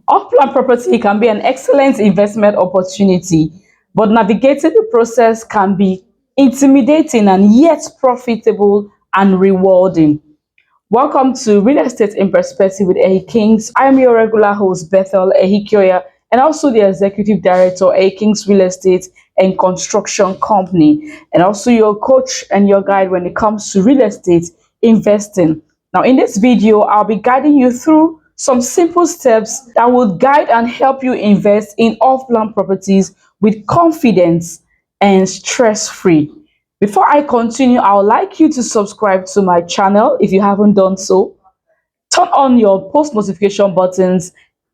Off-plan property can be an excellent investment opportunity, but navigating the process can be intimidating and yet profitable and rewarding. Welcome to Real Estate in Perspective with Ehi Kings. I am your regular host, Bethel Ehikioya, and also the Executive Director, Ehi Kings Real Estate and Construction Company, and also your coach and your guide when it comes to real estate investing. Now, in this video, I'll be guiding you through some simple steps that will guide and help you invest in off-plan properties with confidence and stress-free. Before I continue, I would like you to subscribe to my channel if you haven't done so. Turn on your post notification buttons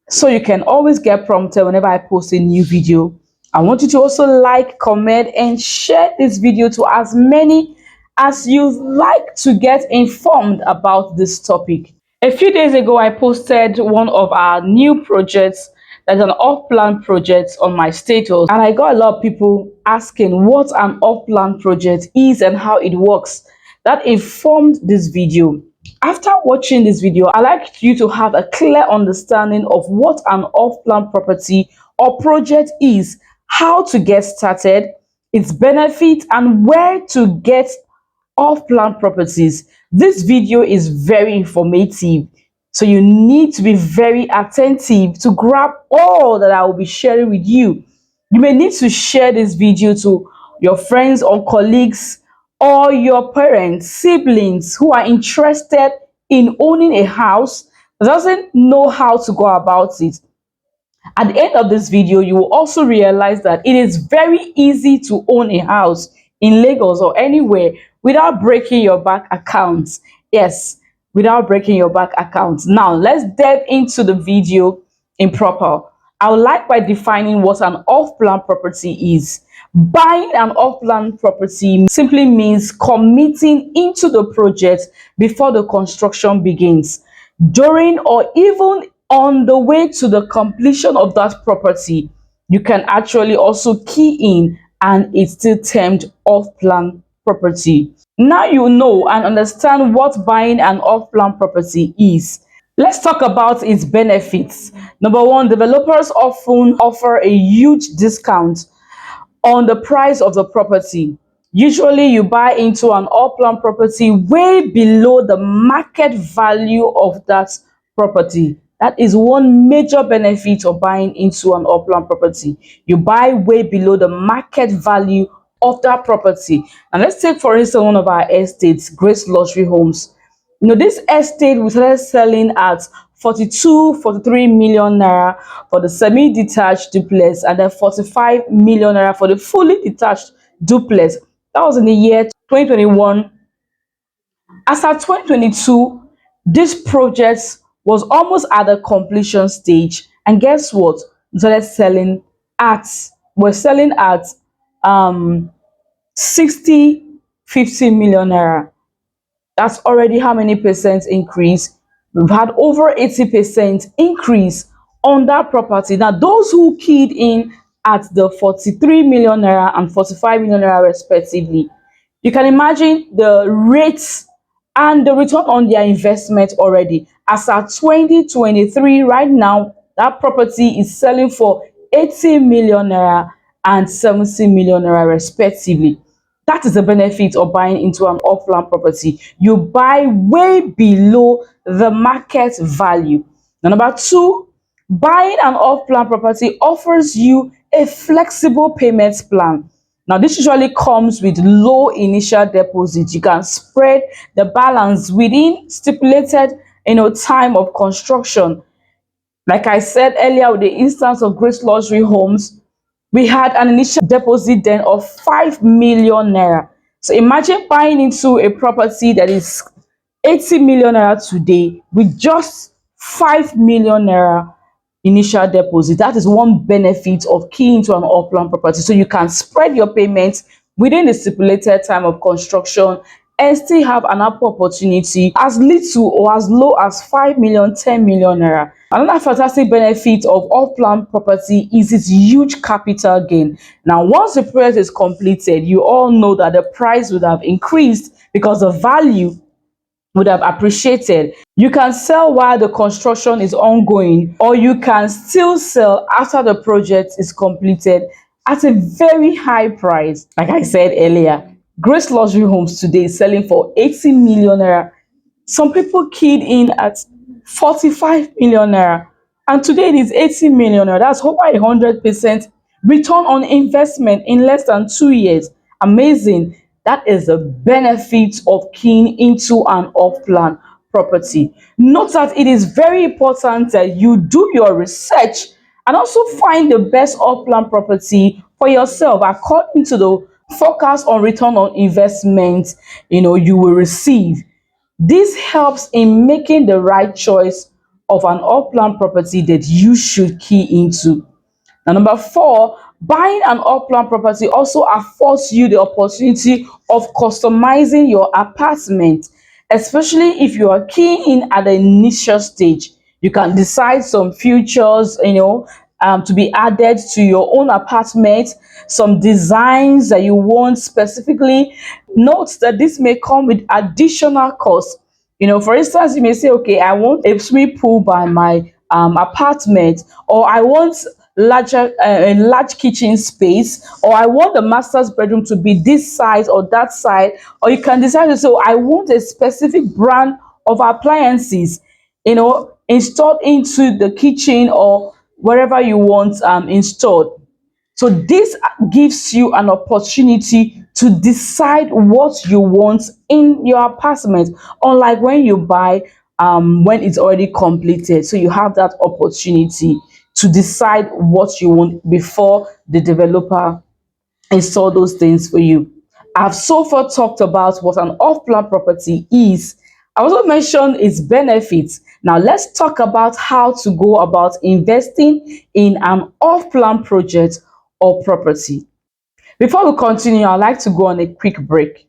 so you can always get prompted whenever I post a new video. I want you to also like, comment, and share this video to as many as you like to get informed about this topic. A few days ago, I posted one of our new projects that's an off-plan project on my status, and I got a lot of people asking what an off-plan project is and how it works. That informed this video. After watching this video, I'd like you to have a clear understanding of what an off-plan property or project is, how to get started, its benefits, and where to get off-plan properties. This video is very informative, so you need to be very attentive to grab all that I will be sharing with you. You may need to share this video to your friends or colleagues or your parents, siblings who are interested in owning a house but doesn't know how to go about it. At the end of this video, you will also realize that it is very easy to own a house in Lagos or anywhere without breaking your bank accounts. Yes, without breaking your bank accounts. Now, let's delve into the video in proper. I would like by defining what an off-plan property is. Buying an off-plan property simply means committing into the project before the construction begins, during or even on the way to the completion of that property. You can actually also key in and it's still termed off-plan property. Now you know and understand what buying an off-plan property is. Let's talk about its benefits. Number one, developers often offer a huge discount on the price of the property. Usually you buy into an off-plan property way below the market value of that property. That is one major benefit of buying into an off-plan property. You buy way below the market value of that property. And let's take for instance one of our estates, Grace Luxury Homes. This estate we started selling at 43 million naira for the semi-detached duplex, and then 45 million naira for the fully detached duplex. That was in the year 2021. As at 2022, this project was almost at the completion stage, and guess what? We started selling at we're selling at 50 million naira. That's already how many percent increase? We've had over 80% increase on that property. Now, those who keyed in at the 43 million naira and 45 million naira respectively, you can imagine the rates and the return on their investment already. As at 2023, right now, that property is selling for 80 million naira and 70 million naira respectively. That is the benefit of buying into an off-plan property. You buy way below the market value. Now, number two, buying an off-plan property offers you a flexible payment plan. Now, this usually comes with low initial deposit. You can spread the balance within stipulated time of construction. Like I said earlier, with the instance of Grace Luxury Homes, we had an initial deposit then of 5 million naira. So imagine buying into a property that is 80 million naira today with just 5 million naira initial deposit. That is one benefit of keying to an off-plan property. So you can spread your payments within the stipulated time of construction and still have an ample opportunity as little or as low as 5 million, 10 million naira. Another fantastic benefit of off-plan property is its huge capital gain. Now, once the project is completed, you all know that the price would have increased because the value would have appreciated. You can sell while the construction is ongoing, or you can still sell after the project is completed at a very high price. Like I said earlier, Grace Luxury Homes today is selling for 80 million naira. Some people keyed in at 45 million naira, and today it is 80 million naira. That's over 100% return on investment in less than 2 years. Amazing. That is the benefit of keying into an off-plan property. Note that it is very important that you do your research and also find the best off-plan property for yourself according to the forecast on return on investment you will receive. This helps in making the right choice of an off-plan property that you should key into. Now, number four, buying an off-plan property also affords you the opportunity of customizing your apartment, especially if you are keen in at the initial stage. You can decide some features, to be added to your own apartment, some designs that you want specifically. Note that this may come with additional costs. For instance, you may say, okay, I want a swimming pool by my apartment, or I want a large kitchen space, or I want the master's bedroom to be this size or that size. Or you can decide to say, "Oh, I want a specific brand of appliances installed into the kitchen or wherever you want installed." So this gives you an opportunity to decide what you want in your apartment, unlike when you buy when it's already completed. So you have that opportunity to decide what you want before the developer install those things for you. I've so far talked about what an off-plan property is. I also mentioned its benefits. Now let's talk about how to go about investing in an off-plan project or property. Before we continue, I'd like to go on a quick break.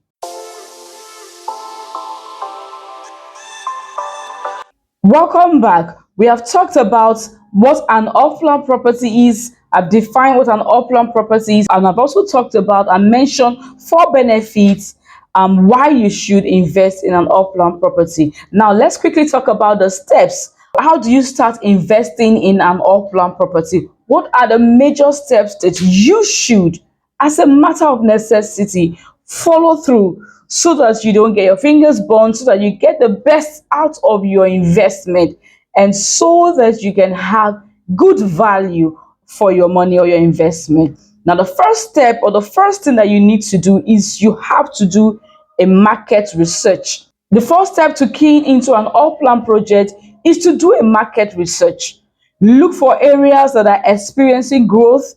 Welcome back. We have talked about what an off-plan property is. I've defined what an off-plan property is, and I've also talked about and mentioned four benefits why you should invest in an off-plan property. Now, let's quickly talk about the steps. How do you start investing in an off-plan property? What are the major steps that you should, as a matter of necessity, follow through so that you don't get your fingers burned, so that you get the best out of your investment, and so that you can have good value for your money or your investment? Now, the first step, or the first thing that you need to do, is you have to do a market research. The first step to keying into an off-plan project is to do a market research. Look for areas that are experiencing growth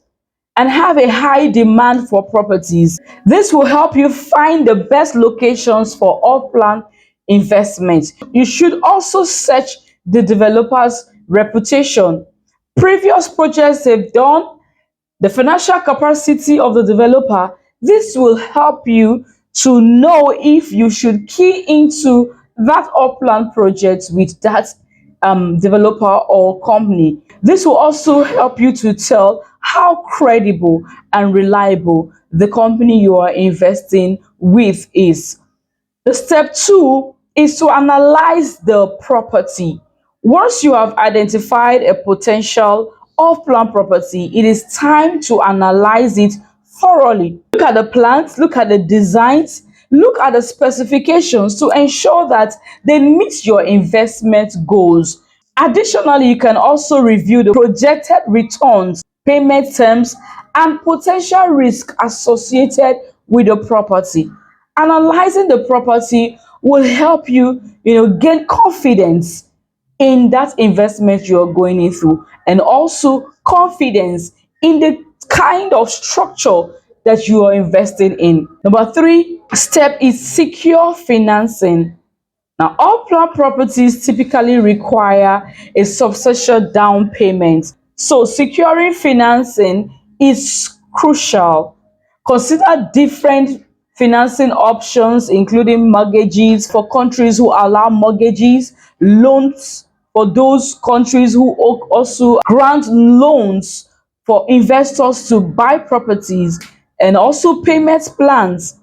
and have a high demand for properties. This will help you find the best locations for off-plan investment. You should also search the developer's reputation, previous projects they've done, the financial capacity of the developer. This will help you to know if you should key into that upland project with that developer or company. This will also help you to tell how credible and reliable the company you are investing with is. The step two is to analyze the property. Once you have identified a potential off-plan property, it is time to analyze it thoroughly. Look at the plans, look at the designs, look at the specifications to ensure that they meet your investment goals. Additionally, you can also review the projected returns, payment terms, and potential risk associated with the property. Analyzing the property will help you, gain confidence in that investment you're going into, and also confidence in the kind of structure that you are investing in. Number three step is secure financing. Now, all plan properties typically require a substantial down payment, so securing financing is crucial. Consider different financing options, including mortgages for countries who allow mortgages, loans for those countries who also grant loans for investors to buy properties, and also payment plans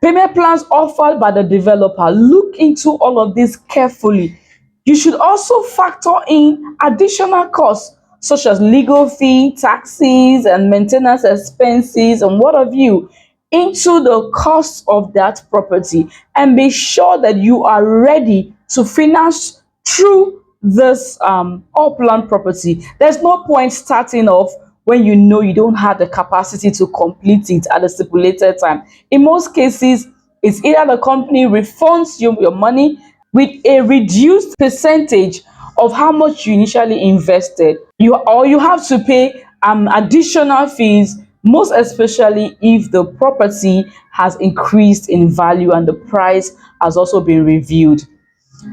Payment plans offered by the developer. Look into all of this carefully. You should also factor in additional costs such as legal fee, taxes, and maintenance expenses, and what have you, into the cost of that property, and be sure that you are ready to finance through this upland property. There's no point starting off when you know you don't have the capacity to complete it at the stipulated time. In most cases, it's either the company refunds you your money with a reduced percentage of how much you initially invested, you have to pay additional fees, most especially if the property has increased in value and the price has also been reviewed.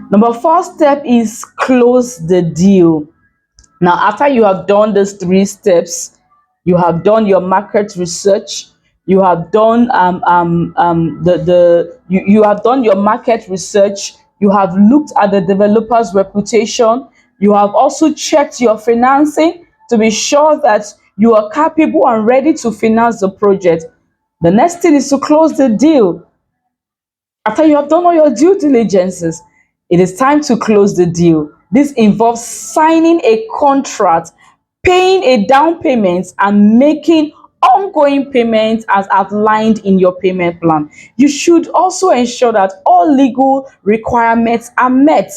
Number four step is close the deal. Now, after you have done these three steps, you have done your market research, you have done you have done your market research, you have looked at the developer's reputation, you have also checked your financing to be sure that you are capable and ready to finance the project. The next thing is to close the deal. After you have done all your due diligences, it is time to close the deal. This involves signing a contract, paying a down payment, and making ongoing payments as outlined in your payment plan. You should also ensure that all legal requirements are met,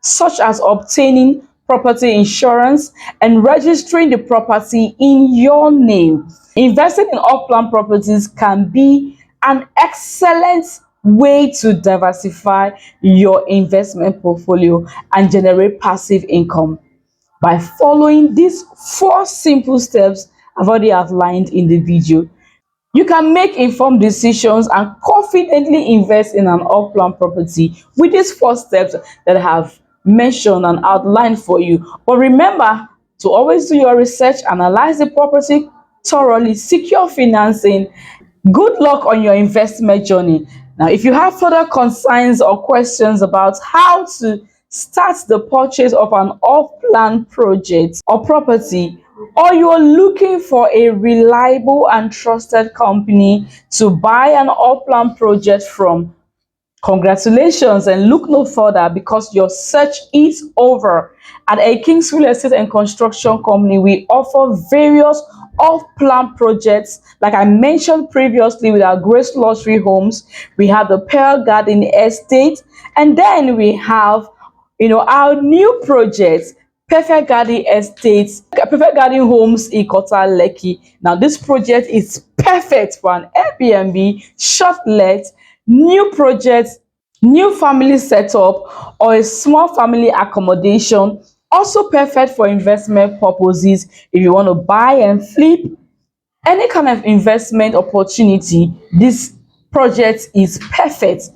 such as obtaining property insurance and registering the property in your name. Investing in off-plan properties can be an excellent way to diversify your investment portfolio and generate passive income by following these four simple steps I've already outlined in the video. You can make informed decisions and confidently invest in an off-plan property with these four steps that I have mentioned and outlined for you. But remember to always do your research, analyze the property thoroughly, secure financing. Good luck on your investment journey. Now, if you have further concerns or questions about how to start the purchase of an off-plan project or property, or you are looking for a reliable and trusted company to buy an off-plan project from, congratulations, and look no further because your search is over. At a King's Real Estate and Construction Company, we offer various off-plan projects. Like I mentioned previously with our Grace Luxury Homes, we have the Pearl Garden Estate, and then we have, our new project, Perfect Garden Estates, Perfect Garden Homes Ikota Lekki. Now, this project is perfect for an Airbnb, short let, new project, new family setup, or a small family accommodation. Also perfect for investment purposes if you want to buy and flip any kind of investment opportunity. This project is perfect.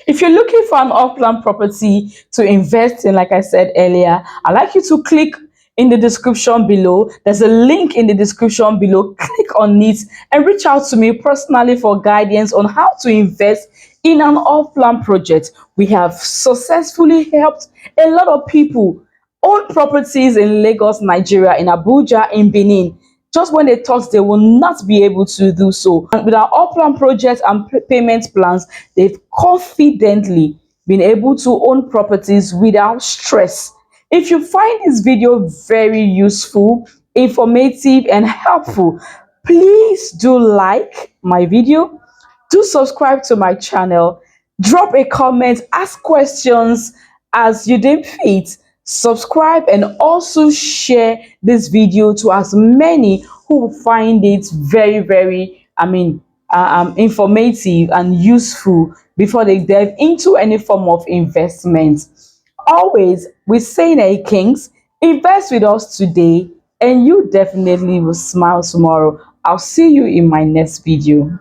If you're looking for an off-plan property to invest in, like I said earlier, I'd like you to click in the description below. There's a link in the description below. Click on it and reach out to me personally for guidance on how to invest in an off-plan project. We have successfully helped a lot of people own properties in Lagos, Nigeria, in Abuja, in Benin, just when they thought they will not be able to do so. And with our off-plan projects and payment plans, they've confidently been able to own properties without stress. If you find this video very useful, informative, and helpful, please do like my video, do subscribe to my channel, drop a comment, ask questions as you deem fit, subscribe, and also share this video to as many who find it very informative and useful before they delve into any form of investment. Always, we say in A Kings, invest with us today and you definitely will smile tomorrow. I'll see you in my next video.